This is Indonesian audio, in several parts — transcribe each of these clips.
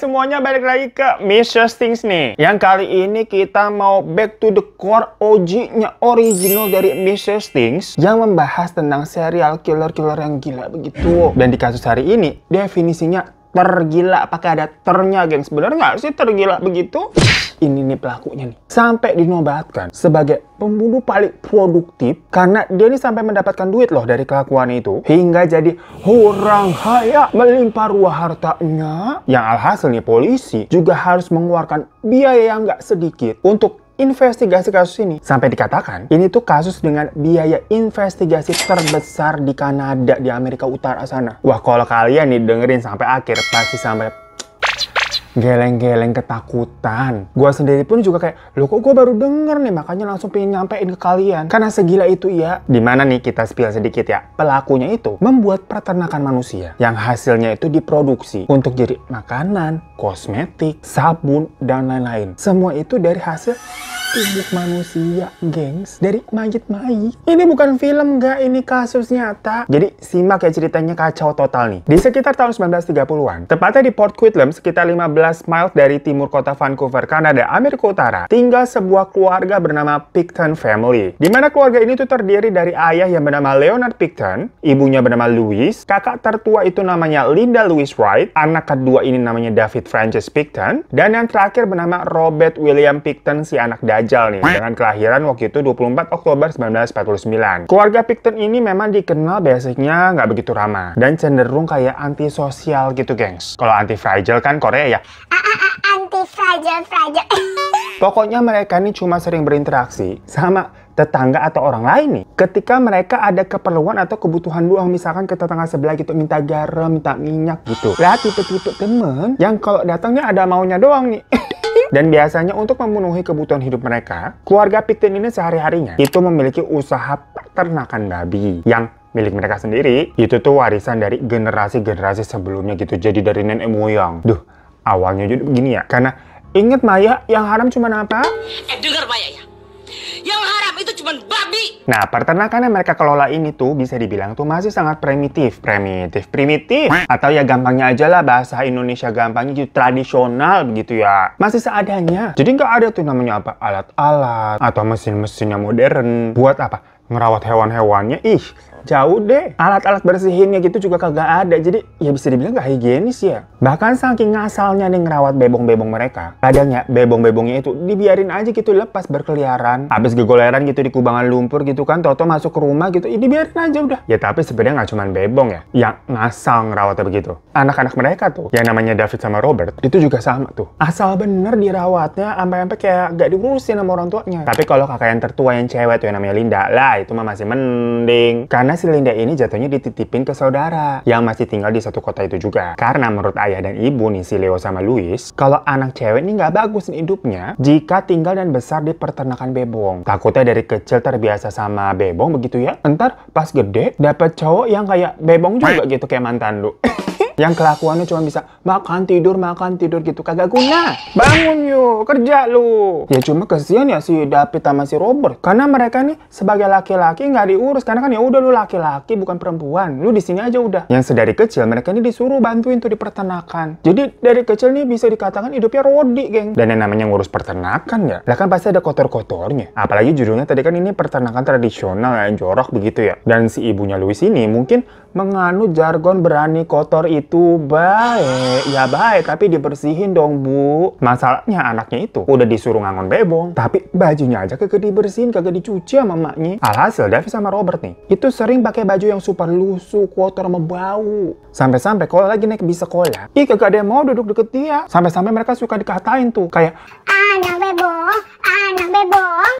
semuanya, balik lagi ke Mrs. Things nih. Yang kali ini kita mau back to the core OG-nya original dari Mrs. Things yang membahas tentang serial killer-killer yang gila begitu. Dan di kasus hari ini definisinya tergila, pakai ada ternya, gengs. Bener nggak sih tergila begitu? Ini nih pelakunya nih, sampai dinobatkan sebagai pembunuh paling produktif karena dia nih sampai mendapatkan duit loh dari kelakuan itu, hingga jadi orang kaya melimpah ruah hartanya. Yang alhasil nih polisi juga harus mengeluarkan biaya yang nggak sedikit untuk investigasi kasus ini. Sampai dikatakan ini tuh kasus dengan biaya investigasi terbesar di Kanada, di Amerika Utara sana. Wah, kalau kalian nih dengerin sampai akhir pasti sampai geleng-geleng ketakutan. Gua sendiri pun juga kayak, loh kok gue baru denger nih, makanya langsung pengen nyampein ke kalian. Karena segila itu ya. Dimana nih kita spill sedikit ya. Pelakunya itu membuat peternakan manusia yang hasilnya itu diproduksi untuk jadi makanan, kosmetik, sabun, dan lain-lain. Semua itu dari hasil tubuh manusia, gengs. Dari mayit-mayit. Ini bukan film, nggak. Ini kasus nyata. Jadi simak ya, ceritanya kacau total nih. Di sekitar tahun 1930-an, tepatnya di Port Coquitlam, sekitar 15 miles dari timur kota Vancouver, Kanada, Amerika Utara, tinggal sebuah keluarga bernama Pickton Family. Di mana keluarga ini tuh terdiri dari ayah yang bernama Leonard Pickton, ibunya bernama Louise, kakak tertua itu namanya Linda Louise Wright, anak kedua ini namanya David Francis Pickton, dan yang terakhir bernama Robert William Pickton, si anak dajal nih, dengan kelahiran waktu itu 24 Oktober 1949. Keluarga Pickton ini memang dikenal basicnya nggak begitu ramah dan cenderung kayak antisosial gitu, gengs. Kalau anti-fragile kan Korea ya. Anti-fragile. Pokoknya mereka nih cuma sering berinteraksi sama tetangga atau orang lain nih ketika mereka ada keperluan atau kebutuhan doang, misalkan ke tetangga sebelah gitu minta garam, minta minyak gitu. Lah tipe-tipe temen yang kalau datangnya ada maunya doang nih. Dan biasanya untuk memenuhi kebutuhan hidup mereka, keluarga Pickton ini sehari-harinya itu memiliki usaha peternakan babi yang milik mereka sendiri. Itu tuh warisan dari generasi-generasi sebelumnya gitu, jadi dari nenek moyang. Duh, awalnya juga begini ya, karena inget Maya, yang haram cuma apa? Dengar Maya ya, yang haram itu cuma babi. Nah, peternakan yang mereka kelola ini tuh bisa dibilang tuh masih sangat primitif. Atau ya gampangnya aja lah, bahasa Indonesia gampangnya gitu, tradisional begitu ya. Masih seadanya. Jadi nggak ada tuh namanya apa, alat-alat atau mesin-mesin yang modern. Buat apa? Ngerawat hewan-hewannya, ih jauh deh. Alat-alat bersihinnya gitu juga kagak ada. Jadi ya bisa dibilang gak higienis ya. Bahkan saking ngasalnya nih ngerawat bebong-bebong mereka, kadang ya bebong-bebongnya itu dibiarin aja gitu lepas berkeliaran. Habis gegoleran gitu di kubangan lumpur gitu kan, toto masuk ke rumah gitu, dibiarin aja udah. Ya tapi sebenarnya nggak cuma bebong ya yang ngasal ngerawatnya begitu. Anak-anak mereka tuh yang namanya David sama Robert itu juga sama tuh. Asal bener dirawatnya sampai kayak gak diurusin sama orang tuanya. Tapi kalau kakak yang tertua yang cewek tuh yang namanya Linda, lah itu mah masih mending. Karena si Linda ini jatuhnya dititipin ke saudara yang masih tinggal di satu kota itu juga. Karena menurut ayah dan ibu nih, si Leo sama Louis, kalau anak cewek ini nggak bagus hidupnya jika tinggal dan besar di peternakan bebong. Takutnya dari kecil terbiasa sama bebong begitu ya, entar pas gede dapet cowok yang kayak bebong juga gitu, kayak mantan lu. Yang kelakuannya cuma bisa makan tidur gitu, kagak guna. Bangun yuk, kerja lu. Ya cuma kesian ya si David sama si Robert, karena mereka nih sebagai laki-laki nggak diurus, karena kan ya udah lu laki-laki bukan perempuan, lu di sini aja udah. Yang sedari kecil mereka ini disuruh bantuin tuh di peternakan. Jadi dari kecil nih bisa dikatakan hidupnya rodi, geng. Dan yang namanya ngurus peternakan ya, lah kan pasti ada kotor-kotornya. Apalagi judulnya tadi kan ini peternakan tradisional yang jorok begitu ya. Dan si ibunya Louis ini mungkin menganut jargon berani kotor itu baik, ya baik, tapi dibersihin dong bu. Masalahnya anaknya itu udah disuruh ngangon bebong, tapi bajunya aja kagak dibersihin, kagak dicuci sama emaknya. Alhasil David sama Robert nih itu sering pakai baju yang super lusuh, kotor sama bau. Sampai-sampai kalau lagi naik bis sekolah, ih kagak ada yang mau duduk deket dia. Sampai-sampai mereka suka dikatain tuh kayak Anak bebong.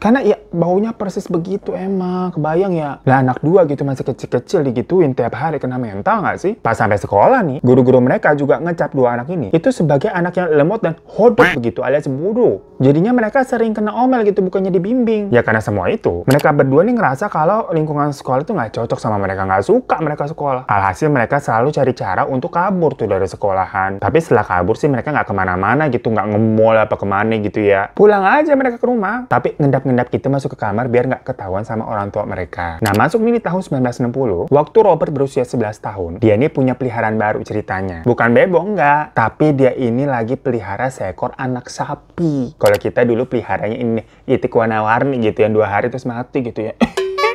Karena ya baunya persis begitu emang, kebayang ya. Lah anak dua gitu masih kecil-kecil digituin tiap hari, kena mental nggak sih? Pas sampai sekolah nih, guru-guru mereka juga ngecap dua anak ini itu sebagai anak yang lemot dan hodok begitu, alias bodoh. Jadinya mereka sering kena omel gitu, bukannya dibimbing. Ya karena semua itu, mereka berdua nih ngerasa kalau lingkungan sekolah itu nggak cocok sama mereka, nggak suka mereka sekolah. Alhasil mereka selalu cari cara untuk kabur tuh dari sekolahan. Tapi setelah kabur sih mereka nggak kemana-mana gitu, nggak nge-mall apa kemana gitu ya. Pulang aja mereka ke rumah. Tapi ngendap-ngendap gitu masuk ke kamar biar nggak ketahuan sama orang tua mereka. Nah masuk nih di tahun 1960, waktu Robert berusia 11 tahun, dia ini punya peliharaan baru. ceritanya. Bukan bebong, enggak. Tapi dia ini lagi pelihara seekor anak sapi. Kalau kita dulu peliharanya ini, itik warna-warni gitu, yang 2 hari terus mati gitu ya.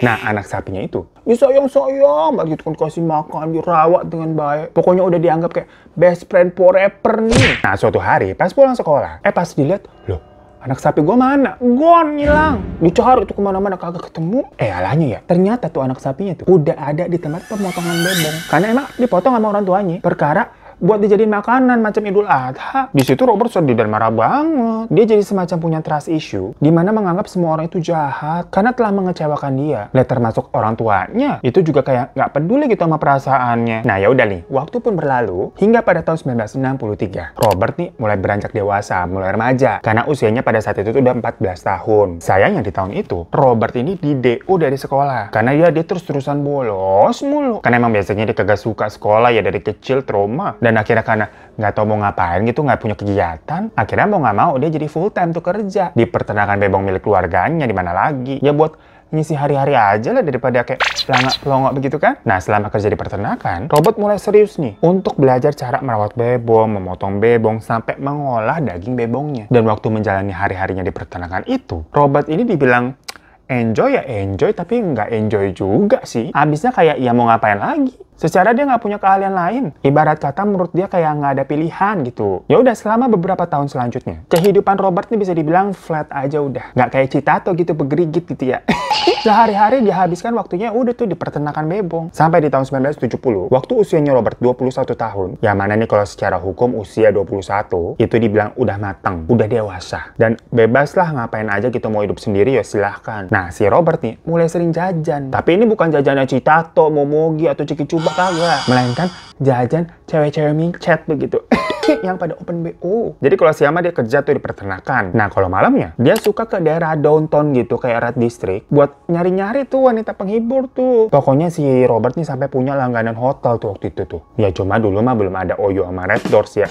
Nah, anak sapinya itu, ya sayang-sayang banget gitu kan, kasih makan, dirawat dengan baik. Pokoknya udah dianggap kayak best friend forever nih. Nah, suatu hari pas pulang sekolah, pas dilihat, loh, anak sapi gua mana? Gone, ngilang. Dicari tuh kemana-mana kagak ketemu. Alahnya ya, ternyata tuh anak sapinya tuh udah ada di tempat pemotongan bebong. Karena emang dipotong sama orang tuanya. Perkara buat dijadiin makanan macam Idul Adha. Di situ Robert sedih dan marah banget. Dia jadi semacam punya trust issue, di mana menganggap semua orang itu jahat karena telah mengecewakan dia. Nah, termasuk orang tuanya. Itu juga kayak nggak peduli gitu sama perasaannya. Nah, ya udah nih, waktu pun berlalu hingga pada tahun 1963. Robert nih mulai beranjak dewasa, mulai remaja. Karena usianya pada saat itu tuh udah 14 tahun. Sayangnya di tahun itu, Robert ini di DO dari sekolah. Karena dia terus-terusan bolos mulu. Karena emang biasanya dia kagak suka sekolah ya dari kecil, trauma. Dan akhirnya karena nggak tahu mau ngapain gitu, nggak punya kegiatan, akhirnya mau nggak mau dia jadi full time tuh kerja di peternakan bebong milik keluarganya. Di mana lagi ya, buat ngisi hari-hari aja lah daripada kayak pelangak-pelongok begitu kan. Nah, selama kerja di peternakan, Robert mulai serius nih untuk belajar cara merawat bebong, memotong bebong, sampai mengolah daging bebongnya. Dan waktu menjalani hari-harinya di peternakan itu, Robert ini dibilang enjoy ya enjoy, tapi nggak enjoy juga sih. Abisnya kayak ya mau ngapain lagi. Secara dia nggak punya keahlian lain. Ibarat kata menurut dia kayak nggak ada pilihan gitu. Ya udah, selama beberapa tahun selanjutnya, kehidupan Robert ini bisa dibilang flat aja udah. Nggak kayak Citato gitu, begerigit gitu ya. Sehari-hari dihabiskan waktunya udah tuh di peternakan bebong. Sampai di tahun 1970, waktu usianya Robert 21 tahun. Yang mana nih kalau secara hukum usia 21, itu dibilang udah matang, udah dewasa. Dan bebas lah ngapain aja gitu, mau hidup sendiri ya silahkan. Nah, si Robert nih mulai sering jajan. Tapi ini bukan jajannya Citato, Momogi, atau Ciki Cuba kagak. Melainkan jajan cewek-cewek micet begitu. Yang pada open BO. Jadi kalau siang dia kerja tuh di peternakan. Nah, kalau malamnya dia suka ke daerah downtown gitu kayak Red District buat nyari-nyari tuh wanita penghibur tuh. Pokoknya si Robert nih sampai punya langganan hotel tuh waktu itu tuh. Ya cuma dulu mah belum ada Oyo sama Red Doors ya.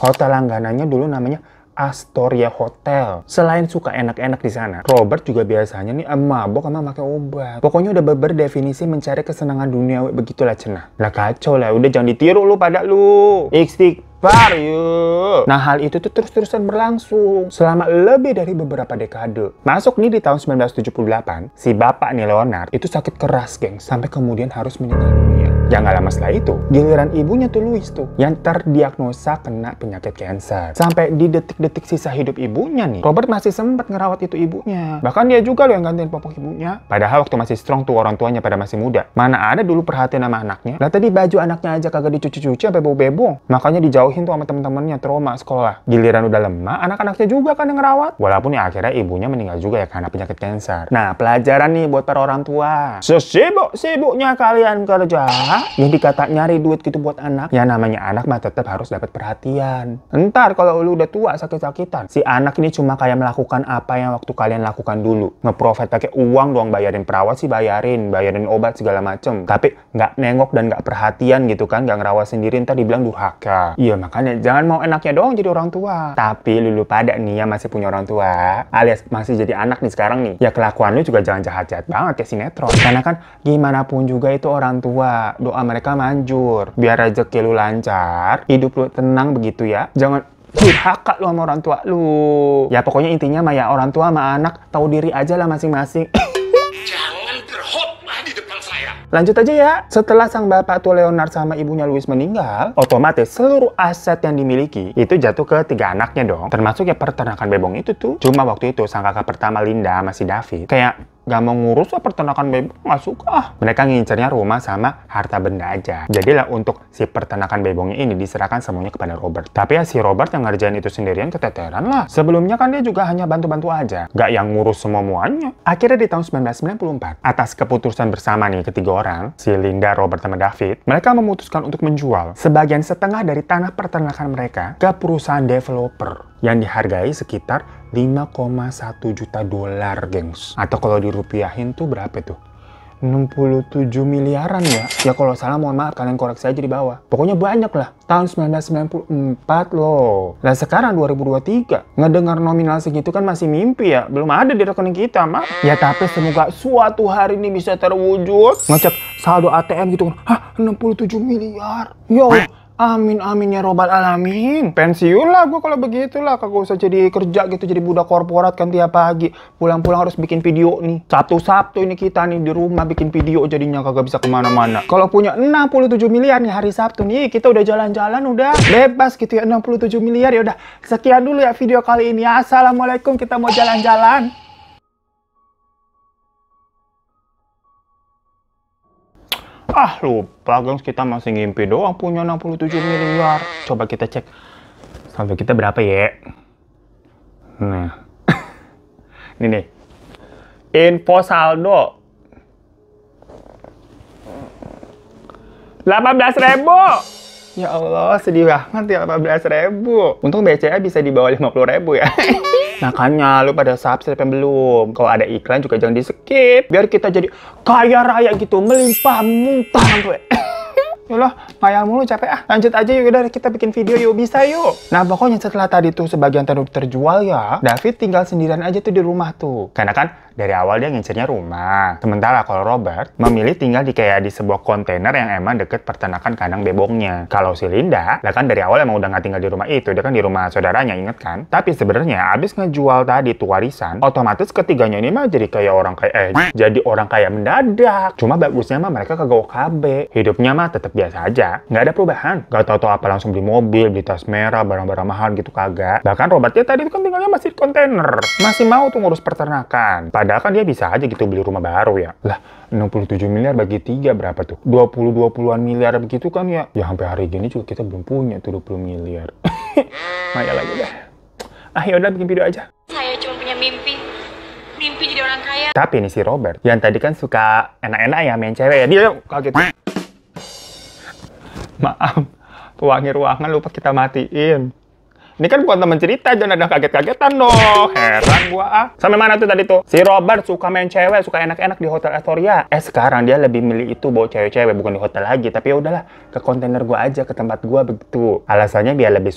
Hotel langganannya dulu namanya Astoria Hotel. Selain suka enak-enak di sana, Robert juga biasanya nih mabok sama pakai obat. Pokoknya udah berdefinisi mencari kesenangan duniawi begitulah cenah. Lah kacau lah, udah jangan ditiru lu pada lu. Istighfar yuk. Nah, hal itu tuh terus-terusan berlangsung selama lebih dari beberapa dekade. Masuk nih di tahun 1978, si bapak nih Leonard itu sakit keras, geng, sampai kemudian harus meninggal dunia. Ya nggak lama setelah itu, giliran ibunya tuh Louis tuh, yang terdiagnosa kena penyakit kanker. Sampai di detik-detik sisa hidup ibunya nih, Robert masih sempat ngerawat itu ibunya. Bahkan dia juga loh yang gantiin popok ibunya. Padahal waktu masih strong tuh orang tuanya pada masih muda. Mana ada dulu perhatian sama anaknya. Lah tadi baju anaknya aja kagak dicuci-cuci sampai bau bebong. Makanya dijauhin tuh sama temen-temennya, trauma sekolah. Giliran udah lemah, anak-anaknya juga kan yang ngerawat. Walaupun ya akhirnya ibunya meninggal juga ya karena penyakit kanker. Nah, pelajaran nih buat para orang tua. Sesibuk-sibuknya kalian kerja, yang dikata nyari duit gitu buat anak, ya namanya anak mah tetap harus dapat perhatian. Entar kalau lu udah tua sakit-sakitan, si anak ini cuma kayak melakukan apa yang waktu kalian lakukan dulu. Ngeprofit pakai uang doang, bayarin perawat sih bayarin obat segala macem. Tapi nggak nengok dan nggak perhatian gitu kan, nggak ngerawat sendiri, ntar dibilang durhaka. Iya, makanya jangan mau enaknya doang jadi orang tua. Tapi lu pada nih yang masih punya orang tua, alias masih jadi anak nih sekarang nih, ya kelakuan lu juga jangan jahat-jahat banget kayak sinetron. Karena kan gimana pun juga itu orang tua, doa mereka manjur biar rezeki lu lancar, hidup lu tenang begitu ya. Jangan durhaka lu sama orang tua lu. Ya pokoknya intinya mah ya orang tua sama anak tahu diri aja lah masing-masing. Jangan berkhotbah di depan saya. Lanjut aja ya. Setelah sang bapak tuh Leonard sama ibunya Louis meninggal, otomatis seluruh aset yang dimiliki itu jatuh ke 3 anaknya dong. Termasuk ya peternakan bebong itu tuh. Cuma waktu itu sang kakak pertama Linda masih David kayak gak mau ngurus lah peternakan bebong, gak suka. Mereka ngincernya rumah sama harta benda aja. Jadilah untuk si peternakan bebongnya ini diserahkan semuanya kepada Robert. Tapi ya si Robert yang ngerjain itu sendirian keteteran lah. Sebelumnya kan dia juga hanya bantu-bantu aja, gak yang ngurus semuanya. Akhirnya di tahun 1994, atas keputusan bersama nih ketiga orang, si Linda, Robert, sama David, mereka memutuskan untuk menjual sebagian setengah dari tanah peternakan mereka ke perusahaan developer yang dihargai sekitar 5,1 juta dolar, gengs. Atau kalau dirupiahin tuh berapa tuh? 67 miliaran ya. Ya kalau salah mohon maaf, kalian koreksi aja di bawah. Pokoknya banyak lah. Tahun 1994 loh. Lah sekarang 2023. Ngedengar nominal segitu kan masih mimpi ya. Belum ada di rekening kita, Mak. Ya tapi semoga suatu hari ini bisa terwujud. Ngecek saldo ATM gitu kan. Hah, 67 miliar. Yo, Amin amin ya robbal alamin. Pensiun lah gue kalau begitulah, kagak usah jadi kerja gitu, jadi budak korporat kan tiap pagi. Pulang-pulang harus bikin video nih. Sabtu ini kita nih di rumah bikin video, jadinya kagak bisa kemana-mana. Kalau punya 67 miliar nih hari Sabtu nih, kita udah jalan-jalan, udah bebas gitu ya, 67 miliar ya udah. Sekian dulu ya video kali ini. Assalamualaikum, kita mau jalan-jalan. Ah, lupa gengs, kita masih ngimpi doang punya 67 miliar. Coba kita cek saldo kita berapa ya. Nah, ini nih. Info saldo 18.000. Ya Allah, sedih banget ya 18.000. Untung BCA bisa di bawah 50.000 ya. Makanya lu pada subscribe yang belum. Kalau ada iklan juga jangan di skip. Biar kita jadi kaya raya gitu, melimpah muntah sampai. Yalah, ngayal mulu capek ah. Lanjut aja yuk, udah kita bikin video yuk, bisa yuk. Nah pokoknya setelah tadi tuh sebagian tanah terjual ya, David tinggal sendirian aja tuh di rumah tuh. Karena kan dari awal dia ngincernya rumah. Sementara kalau Robert memilih tinggal di sebuah kontainer yang emang deket peternakan kandang bebongnya. Kalau si Linda, lah kan dari awal emang udah nggak tinggal di rumah itu, dia kan di rumah saudaranya, inget kan? Tapi sebenarnya abis ngejual tadi tuh warisan, otomatis ketiganya ini mah jadi kayak orang jadi orang kaya mendadak. Cuma bagusnya mah mereka kagak OKB, hidupnya mah tetap biasa aja, nggak ada perubahan. Gak tau-tau apa langsung beli mobil, beli tas merah, barang-barang mahal gitu kagak. Bahkan Robertnya tadi itu kan tinggalnya masih di kontainer, masih mau tuh ngurus peternakan. Padahal kan dia bisa aja gitu beli rumah baru ya. Lah, 67 miliar bagi 3 berapa tuh? 20-20an miliar begitu kan ya. Ya sampai hari gini juga kita belum punya tuh 20 miliar. Maya lagi dah. Ah yaudah bikin video aja. Saya cuma punya mimpi. Mimpi jadi orang kaya. Tapi nih si Robert, yang tadi kan suka enak-enak ya main cewek ya. Dia kaget. Maaf, pewangi ruangan lupa kita matiin. Ini kan bukan temen cerita, jangan ada kaget-kagetan dong. Heran gua ah. Sampai mana tuh tadi tuh? Si Robert suka main cewek, suka enak-enak di Hotel Astoria. Sekarang dia lebih milih itu bawa cewek-cewek, bukan di hotel lagi. Tapi ya udahlah, ke kontainer gua aja, ke tempat gua begitu. Alasannya biar lebih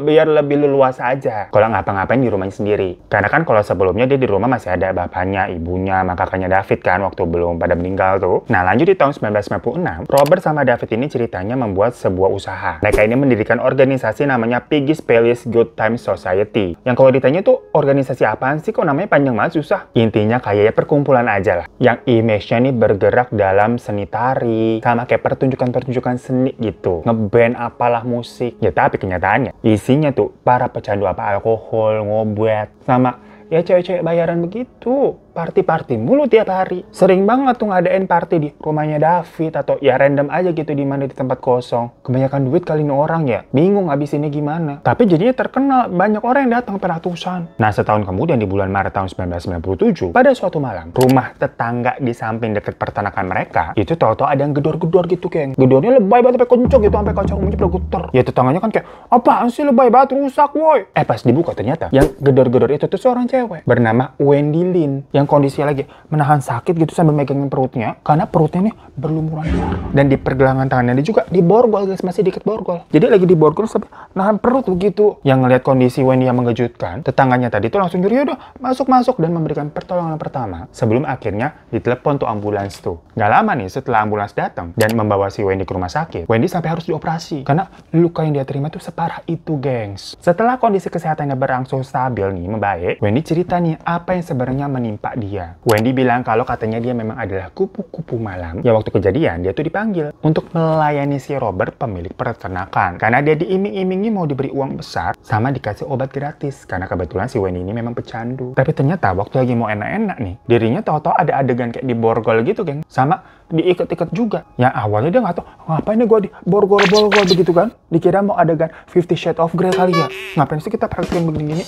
biar lebih leluasa aja. Kalau ngapa-ngapain di rumahnya sendiri. Karena kan kalau sebelumnya dia di rumah masih ada bapaknya, ibunya, sama kakaknya David kan waktu belum pada meninggal tuh. Nah lanjut di tahun 1996, Robert sama David ini ceritanya membuat sebuah usaha. Mereka ini mendirikan organisasi namanya Piggy's Palace Good Time Society. Yang kalau ditanya tuh organisasi apaan sih, kok namanya panjang banget susah. Intinya kayaknya perkumpulan aja lah. Yang image-nya nih bergerak dalam seni tari, sama kayak pertunjukan-pertunjukan seni gitu. Ngeband apalah musik. Ya tapi kenyataannya isinya tuh para pecandu apa alkohol, ngobat, sama ya cewek-cewek bayaran begitu. Party-party mulu tiap hari. Sering banget tuh ngadain party di rumahnya David atau ya random aja gitu di mana di tempat kosong. Kebanyakan duit kali ini orang ya. Bingung ngabisinnya gimana. Tapi jadinya terkenal, banyak orang yang datang sampai ratusan. Nah setahun kemudian di bulan Maret tahun 1997, pada suatu malam, rumah tetangga di samping dekat peternakan mereka, itu tahu-tahu ada yang gedor-gedor gitu kayak. Gedornya lebay banget sampai kencok gitu, sampai kaca rumahnya pada getar. Ya tetangganya kan kayak, apaan sih lebay banget, rusak woi. Pas dibuka ternyata yang gedor-gedor itu tuh seorang cewek bernama Wendy Lin. Yang kondisi lagi menahan sakit gitu sambil megangin perutnya karena perutnya nih berlumuran darah. Dan di pergelangan tangannya dia juga diborgol guys, masih dikit borgol. Jadi lagi diborgol sampai nahan perut begitu. Yang ngelihat kondisi Wendy yang mengejutkan, tetangganya tadi tuh langsung nyuruh udah masuk dan memberikan pertolongan pertama sebelum akhirnya ditelepon tuh ambulans tuh. Gak lama nih setelah ambulans datang dan membawa si Wendy ke rumah sakit, Wendy sampai harus dioperasi karena luka yang dia terima tuh separah itu gengs. Setelah kondisi kesehatannya berangsur stabil nih membaik, Wendy cerita nih apa yang sebenarnya menimpa dia. Wendy bilang kalau katanya dia memang adalah kupu-kupu malam. Ya waktu kejadian dia tuh dipanggil untuk melayani si Robert pemilik peternakan. Karena dia diiming-imingi mau diberi uang besar sama dikasih obat gratis. Karena kebetulan si Wendy ini memang pecandu. Tapi ternyata waktu lagi mau enak-enak nih, dirinya tahu-tahu ada adegan kayak diborgol gitu geng. Sama diikat-ikat juga. Yang awalnya dia nggak tahu ngapain nih gue diborgol-borgol begitu kan. Dikira mau adegan 50 Shades of Grey kali ya. Ngapain sih kita praktekin begini-gini.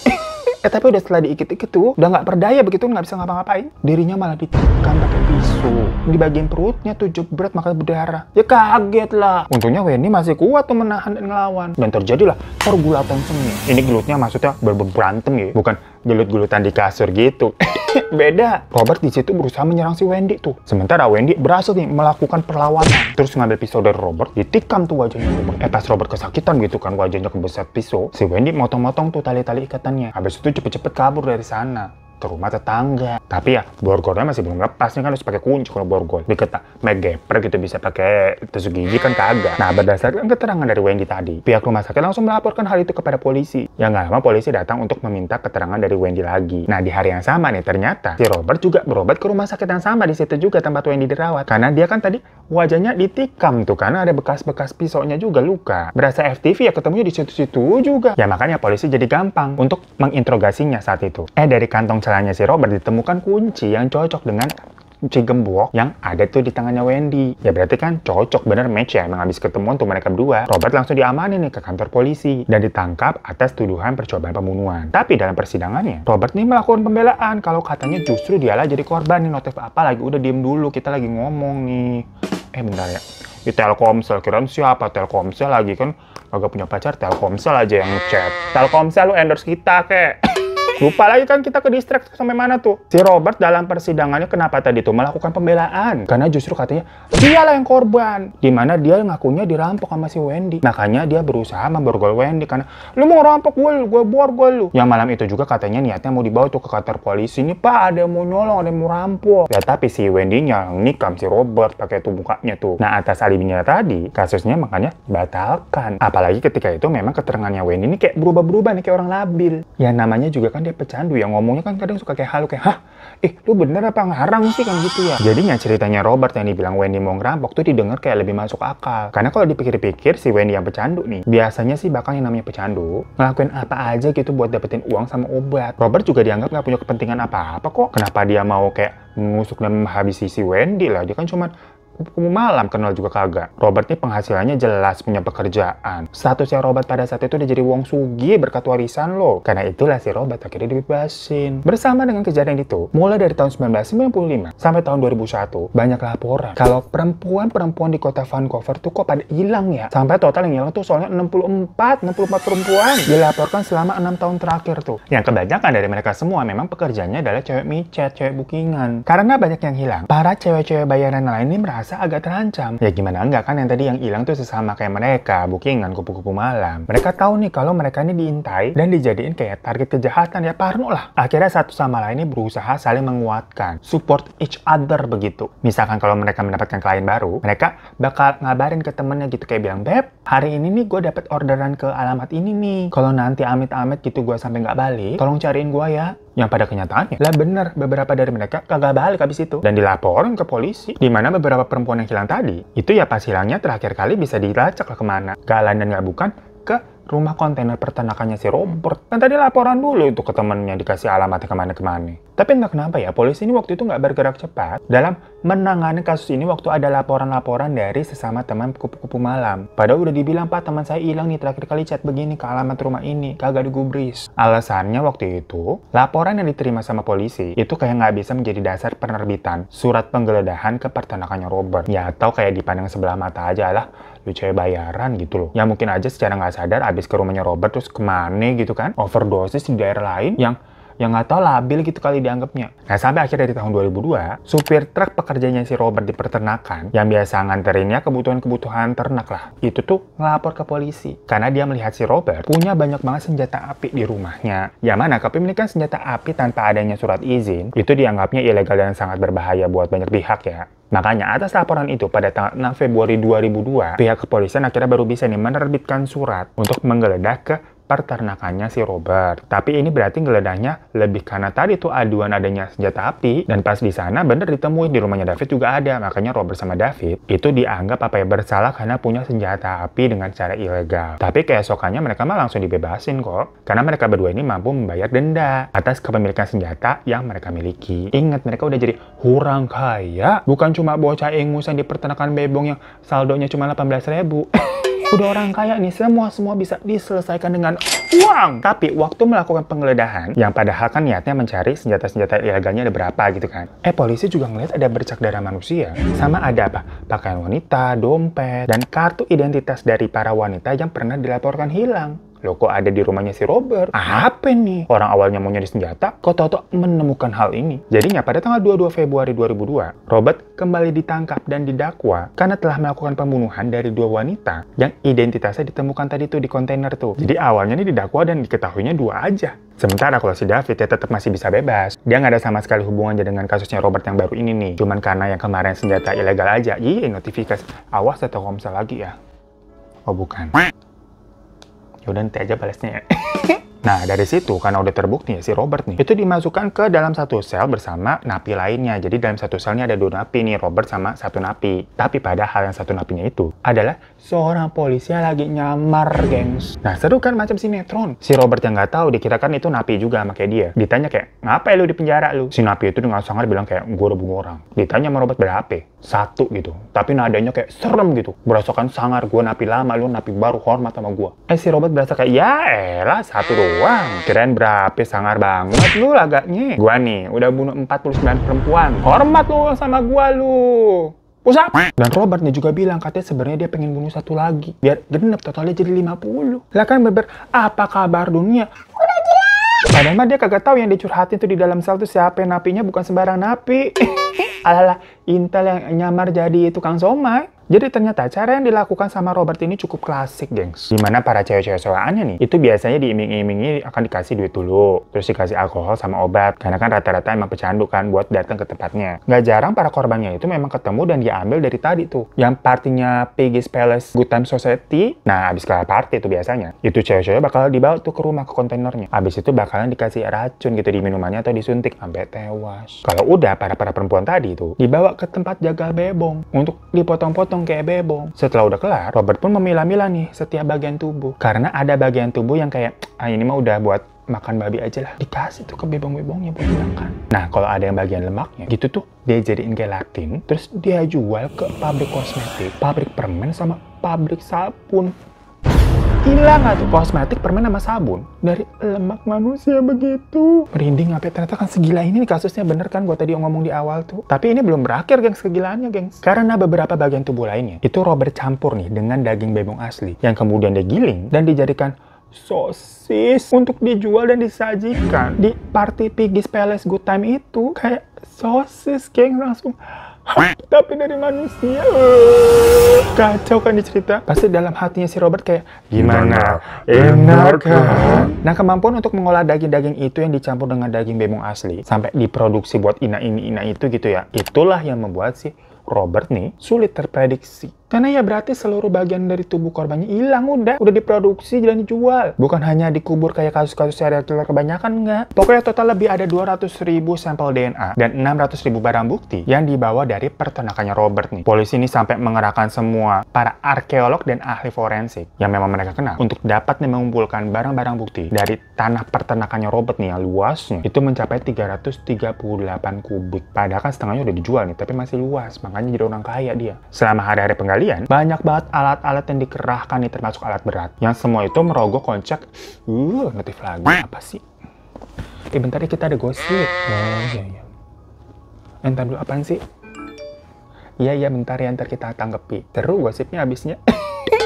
Tapi udah setelah diikit-ikit tuh, udah nggak berdaya begitu, nggak bisa ngapa-ngapain. Dirinya malah ditikam pakai pisau. Di bagian perutnya tuh jebret makanya berdarah. Ya kaget lah. Untungnya Wendy masih kuat tuh menahan dan ngelawan. Dan terjadilah pergulatan seni. Ini gelutnya maksudnya berantem ya, bukan gelut-gelutan di kasur gitu. Beda. Robert di situ berusaha menyerang si Wendy tuh. Sementara Wendy berhasil nih melakukan perlawanan. Terus ngambil pisau dari Robert, ditikam tuh wajahnya Robert. Pas Robert kesakitan gitu kan, wajahnya kebeset pisau, si Wendy motong-motong tuh tali-tali ikatannya. Habis itu cepet-cepet kabur dari sana. ke rumah tetangga. Tapi ya borgolnya masih belum lepas nih kan, harus pakai kunci kalau borgol. Dikata megeper gitu bisa pakai tusuk gigi kan kagak. Nah berdasarkan keterangan dari Wendy tadi, pihak rumah sakit langsung melaporkan hal itu kepada polisi. Ya nggak lama polisi datang untuk meminta keterangan dari Wendy lagi. Nah di hari yang sama nih ternyata si Robert juga berobat ke rumah sakit yang sama di situ juga tempat Wendy dirawat. Karena dia kan tadi wajahnya ditikam tuh karena ada bekas-bekas pisaunya juga luka. Berasa FTV ya ketemunya di situ-situ juga. Ya makanya polisi jadi gampang untuk menginterogasinya saat itu. Dari kantong celananya si Robert ditemukan kunci yang cocok dengan kunci gembok yang ada tuh di tangannya Wendy. Ya berarti kan cocok, bener match ya, emang habis ketemuan tuh mereka berdua. Robert langsung diamanin nih ke kantor polisi dan ditangkap atas tuduhan percobaan pembunuhan. Tapi dalam persidangannya, Robert nih melakukan pembelaan kalau katanya justru dialah jadi korban nih. Notif apa lagi? Udah diem dulu, kita lagi ngomong nih. Bentar ya. Di Telkomsel, kirain siapa Telkomsel lagi kan agak punya pacar, Telkomsel aja yang chat. Telkomsel lu endorse kita kek. Lupa lagi kan kita ke distract sampai mana tuh. Si Robert dalam persidangannya kenapa tadi tuh melakukan pembelaan? Karena justru katanya dialah yang korban. Dimana dia ngakunya dirampok sama si Wendy. Makanya dia berusaha memborgol Wendy karena lu mau ngerampok gue borgol lu. Yang malam itu juga katanya niatnya mau dibawa tuh ke kantor polisi. Nih Pak, ada yang mau nyolong, ada yang mau rampok. Ya tapi si Wendy-nya nikam si Robert pakai tuh mukanya tuh. Nah atas alibinya tadi, kasusnya makanya batalkan. Apalagi ketika itu memang keterangannya Wendy ini kayak berubah-berubah nih kayak orang labil. Ya namanya juga kan dia pecandu yang ngomongnya kan kadang suka kayak halu kayak, hah, lu bener apa ngarang sih kan gitu ya. Jadinya ceritanya Robert yang dibilang Wendy mau ngerampok tuh didengar kayak lebih masuk akal. Karena kalau dipikir-pikir si Wendy yang pecandu nih, biasanya sih bakal yang namanya pecandu ngelakuin apa aja gitu buat dapetin uang sama obat. Robert juga dianggap nggak punya kepentingan apa-apa kok. Kenapa dia mau kayak menusuk dan menghabisi si Wendy lah? Dia kan cuma kupu malam, kenal juga kagak. Robert nih penghasilannya jelas, punya pekerjaan. Statusnya Robert pada saat itu udah jadi wong sugih berkat warisan loh. Karena itulah si Robert akhirnya dibebasin. Bersama dengan kejadian itu, mulai dari tahun 1995 sampai tahun 2001, banyak laporan kalau perempuan-perempuan di kota Vancouver tuh kok pada hilang ya. Sampai total yang hilang tuh soalnya 64 perempuan dilaporkan selama 6 tahun terakhir tuh. Yang kebanyakan dari mereka semua memang pekerjaannya adalah cewek micet, cewek bookingan. Karena banyak yang hilang, para cewek-cewek bayaran lain ini merasa agak terancam. Ya gimana enggak kan yang tadi yang hilang tuh sesama kayak mereka, bookingan, kupu-kupu malam. Mereka tahu nih kalau mereka ini diintai dan dijadiin kayak target kejahatan, ya parno lah. Akhirnya satu sama lain ini berusaha saling menguatkan, support each other begitu. Misalkan kalau mereka mendapatkan klien baru, mereka bakal ngabarin ke temennya gitu kayak bilang, "Beb, hari ini nih gue dapet orderan ke alamat ini nih. Kalau nanti amit-amit gitu gue sampai nggak balik, tolong cariin gue ya." Yang pada kenyataannya lah bener, beberapa dari mereka kagak balik habis itu dan dilaporin ke polisi. Dimana beberapa perempuan yang hilang tadi itu ya pas hilangnya terakhir kali bisa dilacak lah kemana, ke lain dan nggak bukan ke rumah kontainer peternakannya si Robert. Kan tadi laporan dulu itu ke temennya, dikasih alamatnya kemana-kemana. Tapi entah kenapa ya, polisi ini waktu itu nggak bergerak cepat dalam menangani kasus ini waktu ada laporan-laporan dari sesama teman kupu-kupu malam. Padahal udah dibilang, "Pak, teman saya hilang nih, terakhir kali chat begini ke alamat rumah ini, kagak digubris." Alasannya waktu itu, laporan yang diterima sama polisi itu kayak nggak bisa menjadi dasar penerbitan surat penggeledahan ke peternakannya Robert. Ya atau kayak dipandang sebelah mata aja lah, lu cewek bayaran gitu loh. Ya mungkin aja secara nggak sadar abis ke rumahnya Robert terus kemana gitu kan, overdosis di daerah lain yang nggak tahu labil gitu kali dianggapnya. Nah sampai akhir dari tahun 2002, supir truk pekerjanya si Robert di peternakan yang biasa nganterinnya kebutuhan ternak lah, itu tuh ngelapor ke polisi karena dia melihat si Robert punya banyak banget senjata api di rumahnya. Yang mana kepemilikan senjata api tanpa adanya surat izin itu dianggapnya ilegal dan sangat berbahaya buat banyak pihak ya. Makanya atas laporan itu pada tanggal 6 Februari 2002, pihak kepolisian akhirnya baru bisa nih menerbitkan surat untuk menggeledah ke peternakannya si Robert. Tapi ini berarti geledahnya lebih karena tadi tuh aduan adanya senjata api, dan pas di sana bener ditemuin di rumahnya David juga ada. Makanya Robert sama David itu dianggap bersalah karena punya senjata api dengan cara ilegal. Tapi keesokannya mereka mah langsung dibebasin kok, karena mereka berdua ini mampu membayar denda atas kepemilikan senjata yang mereka miliki. Ingat, mereka udah jadi orang kaya, bukan cuma bocah ingusan di peternakan bebong yang saldonya cuma 18.000. Udah orang kaya nih, semua bisa diselesaikan dengan uang. Tapi waktu melakukan penggeledahan, yang padahal kan niatnya mencari senjata-senjata ilegalnya ada berapa gitu kan. Polisi juga ngeliat ada bercak darah manusia, sama ada pakaian wanita, dompet, dan kartu identitas dari para wanita yang pernah dilaporkan hilang. Loh kok ada di rumahnya si Robert? Apa nih? Orang awalnya mau nyari senjata, kok tau-tau menemukan hal ini. Jadinya pada tanggal 22 Februari 2002, Robert kembali ditangkap dan didakwa karena telah melakukan pembunuhan dari 2 wanita yang identitasnya ditemukan tadi tuh di kontainer tuh. Jadi awalnya nih didakwa dan diketahuinya 2 aja. Sementara kalau si David ya tetap masih bisa bebas. Dia nggak ada sama sekali hubungannya dengan kasusnya Robert yang baru ini nih. Cuman karena yang kemarin senjata ilegal aja. Iya, notifikasi. Awas atau Telkomsel lagi ya. Oh bukan. Yaudah nanti aja balasnya ya. Nah, dari situ, karena udah terbukti ya si Robert nih, itu dimasukkan ke dalam satu sel bersama napi lainnya. Jadi dalam satu selnya ada 2 napi nih, Robert sama 1 napi. Tapi padahal yang 1 napinya itu adalah seorang polisi yang lagi nyamar, gengs. Nah, seru kan macam sinetron. Si Robert yang nggak tahu, dikira kan itu napi juga sama kayak dia. Ditanya kayak, ngapain lu di penjara lu? Si napi itu dengan sangar bilang kayak, gue udah bunuh orang. Ditanya sama Robert berapa? 1 gitu. Tapi nadanya kayak serem gitu. Berasakan sangar, gue napi lama, lu napi baru, hormat sama gue. Si Robert berasa kayak, ya elah 1 doang. Kirain berapa, sangar banget lu lagaknya. Gua nih udah bunuh 49 perempuan. Hormat lu sama gua lu. Usap. Dan Robert nih juga bilang katanya sebenarnya dia pengen bunuh 1 lagi biar genep totalnya jadi 50. Lah kan beber, apa kabar dunia? Udah jelas. Padahal mah dia kagak tahu yang dicurhatin tuh di dalam sel tuh siapa napinya, bukan sembarang napi. Alalah, Intel yang nyamar jadi tukang somai. Jadi ternyata cara yang dilakukan sama Robert ini cukup klasik, gengs. Dimana para cewek-cewek soalnya nih, itu biasanya diiming-imingi akan dikasih duit dulu, terus dikasih alkohol sama obat. Karena kan rata-rata emang pecandu kan buat datang ke tempatnya. Nggak jarang para korbannya itu memang ketemu dan diambil dari tadi tuh. Yang partinya Piggy's Palace Good Time Society. Nah, abis kelar party itu biasanya, itu cewek-cewek bakal dibawa tuh ke rumah, ke kontainernya. Abis itu bakalan dikasih racun gitu di minumannya atau disuntik sampai tewas. Kalau udah, para perempuan tadi tuh dibawa ke tempat jagal bebong untuk dipotong-potong kayak bebong. Setelah udah kelar, Robert pun memilah-milah nih setiap bagian tubuh. Karena ada bagian tubuh yang kayak, ini mah udah buat makan babi aja lah. Dikasih tuh ke bebong-bebongnya buat dimakan. Nah, kalau ada yang bagian lemaknya, gitu tuh dia jadiin gelatin, terus dia jual ke pabrik kosmetik, pabrik permen, sama pabrik sabun. Hilang nggak tuh kosmetik, permen, sama sabun dari lemak manusia begitu. Merinding ngapain, ternyata kan segila ini nih kasusnya, bener kan gue tadi ngomong di awal tuh. Tapi ini belum berakhir, gengs, kegilaannya, gengs. Karena beberapa bagian tubuh lainnya itu Robert campur nih dengan daging bebong asli yang kemudian digiling dan dijadikan sosis untuk dijual dan disajikan di party Piggy's Palace Good Time itu. Kayak sosis, gengs, langsung tapi dari manusia. Kacau kan dicerita. Pasti dalam hatinya si Robert kayak, gimana? Enak kan? Nah, kemampuan untuk mengolah daging-daging itu yang dicampur dengan daging bebong asli sampai diproduksi buat ina ini ina itu gitu ya, itulah yang membuat si Robert nih sulit terprediksi. Karena ya berarti seluruh bagian dari tubuh korbannya hilang, udah diproduksi dan dijual. Bukan hanya dikubur kayak kasus-kasus serial killer kebanyakan, enggak. Pokoknya total lebih ada 200.000 sampel DNA dan 600.000 barang bukti yang dibawa dari peternakannya Robert nih. Polisi ini sampai mengerahkan semua para arkeolog dan ahli forensik yang memang mereka kenal untuk dapat mengumpulkan barang-barang bukti dari tanah peternakannya Robert nih yang luasnya itu mencapai 338 kubik. Padahal kan setengahnya udah dijual nih, tapi masih luas. Makanya jadi orang kaya dia. Selama hari-hari penggalian, banyak banget alat-alat yang dikerahkan nih, termasuk alat berat. Yang semua itu merogoh kocek. Notif lagi. Apa sih? Bentar ya, kita ada gosip. Oh, iya. Entar dulu, apaan sih? Iya, bentar ya, ntar kita tanggepi. Seru gosipnya abisnya.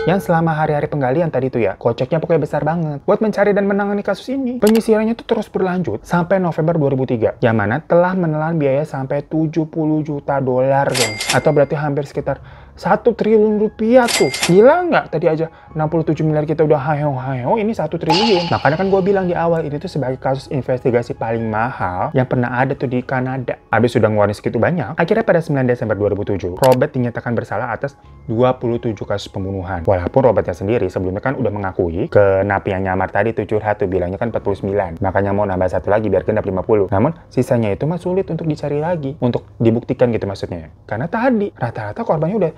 Yang selama hari-hari penggalian tadi tuh ya, koceknya pokoknya besar banget. Buat mencari dan menangani kasus ini, penyisirannya tuh terus berlanjut sampai November 2003. Yang mana telah menelan biaya sampai 70 juta dolar, gengs. Atau berarti hampir sekitar 1 triliun rupiah tuh. Gila nggak? Tadi aja 67 miliar kita udah hayo, ini 1 triliun. Nah, karena kan gue bilang di awal, ini tuh sebagai kasus investigasi paling mahal yang pernah ada tuh di Kanada. Habis sudah ngeluarin segitu banyak, akhirnya pada 9 Desember 2007, Robert dinyatakan bersalah atas 27 kasus pembunuhan. Walaupun Robertnya sendiri sebelumnya kan udah mengakui ke napi yang nyamar tadi tuh curhat tuh, bilangnya kan 49. Makanya mau nambah 1 lagi biar genap 50. Namun sisanya itu mah sulit untuk dicari lagi, untuk dibuktikan gitu maksudnya. Karena tadi rata-rata korbannya udah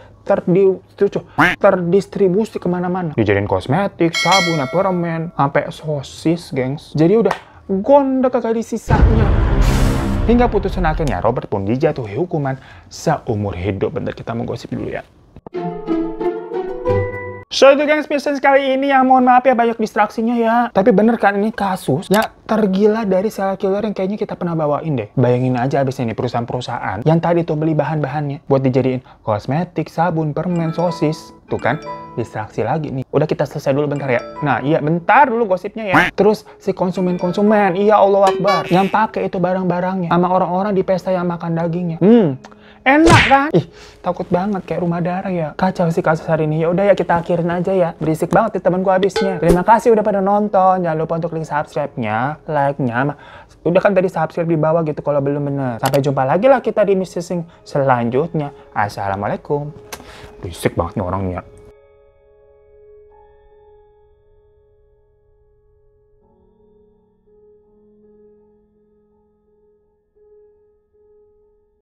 terdistribusi kemana-mana. Dijadiin kosmetik, sabun, permen, sampai sosis, gengs. Jadi udah gondok kagak di sisanya. Hingga putusan akhirnya Robert pun dijatuhi hukuman seumur hidup. Bentar kita mau gosip dulu ya. So itu gengs bisnis kali ini yang mohon maaf ya banyak distraksinya ya. Tapi bener kan ini kasus ya tergila dari serial killer yang kayaknya kita pernah bawain deh. Bayangin aja abis ini perusahaan-perusahaan yang tadi tuh beli bahan-bahannya buat dijadiin kosmetik, sabun, permen, sosis. Tuh kan, distraksi lagi nih. Udah kita selesai dulu bentar ya. Nah iya bentar dulu gosipnya ya. Terus si konsumen-konsumen, iya Allah Akbar, yang pakai itu barang-barangnya sama orang-orang di pesta yang makan dagingnya. Enak kan? Ih, takut banget kayak rumah darah ya. Kacau sih kasus hari ini. Ya udah ya kita akhirin aja ya. Berisik banget nih temen gua habisnya. Terima kasih udah pada nonton. Jangan lupa untuk klik subscribe-nya, like-nya. Udah kan tadi subscribe di bawah gitu kalau belum bener. Sampai jumpa lagi lah kita di missing selanjutnya. Assalamualaikum. Berisik banget nih orangnya.